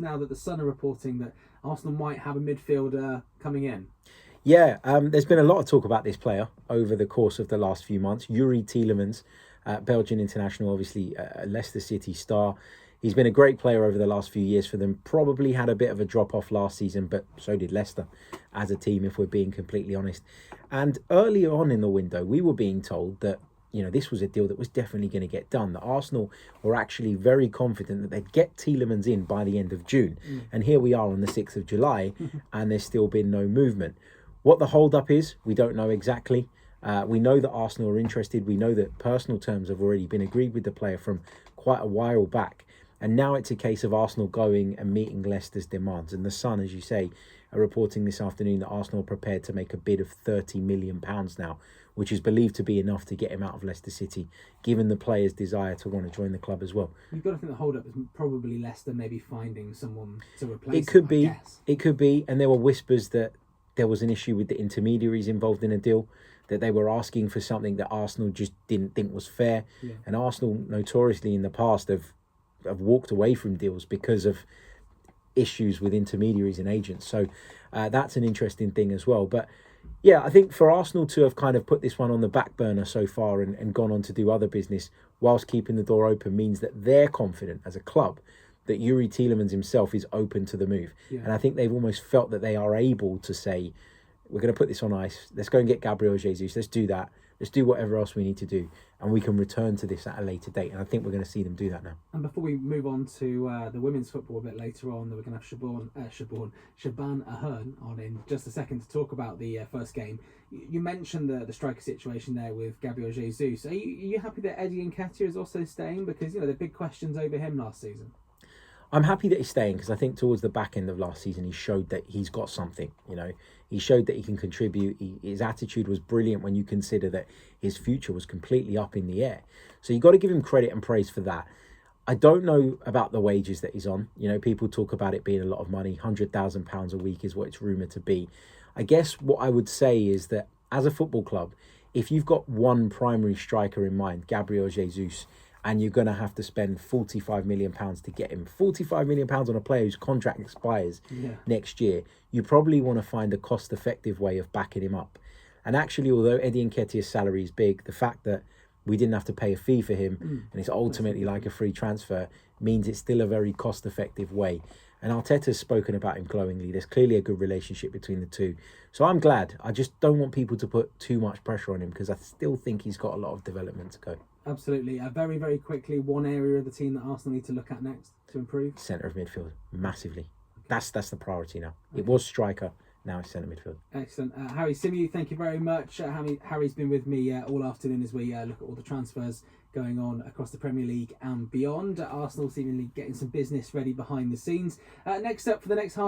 now that the Sun are reporting that Arsenal might have a midfielder coming in. Yeah, there's been a lot of talk about this player over the course of the last few months. Youri Tielemans, Belgian international, obviously a Leicester City star. He's been a great player over the last few years for them. Probably had a bit of a drop-off last season, but so did Leicester as a team, if we're being completely honest. And early on in the window, we were being told that, this was a deal that was definitely going to get done. That Arsenal were actually very confident that they'd get Tielemans in by the end of June. And here we are on the 6th of July, and there's still been no movement. What the hold-up is, we don't know exactly. We know that Arsenal are interested. We know that personal terms have already been agreed with the player from quite a while back. And now it's a case of Arsenal going and meeting Leicester's demands. And the Sun, as you say, are reporting this afternoon that Arsenal are prepared to make a bid of £30 million now, which is believed to be enough to get him out of Leicester City, given the player's desire to want to join the club as well. You've got to think the hold-up is probably Leicester maybe finding someone to replace him. It could be. And there were whispers that there was an issue with the intermediaries involved in a deal, that they were asking for something that Arsenal just didn't think was fair. Yeah. And Arsenal notoriously in the past have walked away from deals because of issues with intermediaries and agents. So that's an interesting thing as well. But yeah, I think for Arsenal to have kind of put this one on the back burner so far and gone on to do other business whilst keeping the door open means that they're confident as a club that Youri Tielemans himself is open to the move. Yeah. And I think they've almost felt that they are able to say, we're going to put this on ice. Let's go and get Gabriel Jesus. Let's do that. Let's do whatever else we need to do. And we can return to this at a later date. And I think we're going to see them do that now. And before we move on to the women's football a bit later on, we're going to have Shaban Ahern on in just a second to talk about the first game. You mentioned the striker situation there with Gabriel Jesus. Are you happy that Eddie Nketiah is also staying? Because, there are big questions over him last season. I'm happy that he's staying because I think towards the back end of last season, he showed that he's got something, He showed that he can contribute. His attitude was brilliant when you consider that his future was completely up in the air. So you've got to give him credit and praise for that. I don't know about the wages that he's on. People talk about it being a lot of money. £100,000 a week is what it's rumoured to be. I guess what I would say is that as a football club, if you've got one primary striker in mind, Gabriel Jesus, and you're going to have to spend £45 million to get him. £45 million on a player whose contract expires next year. You probably want to find a cost-effective way of backing him up. And actually, although Eddie Nketiah's salary is big, the fact that we didn't have to pay a fee for him and it's ultimately like a free transfer means it's still a very cost-effective way. And Arteta's spoken about him glowingly. There's clearly a good relationship between the two. So I'm glad. I just don't want people to put too much pressure on him because I still think he's got a lot of development to go. Absolutely. Very, very quickly, one area of the team that Arsenal need to look at next to improve? Centre of midfield, massively. That's the priority now. Okay. It was striker, now it's centre midfield. Excellent. Harry Symeou, thank you very much. Harry's been with me all afternoon as we look at all the transfers going on across the Premier League and beyond. Arsenal seemingly getting some business ready behind the scenes. Next up for the next half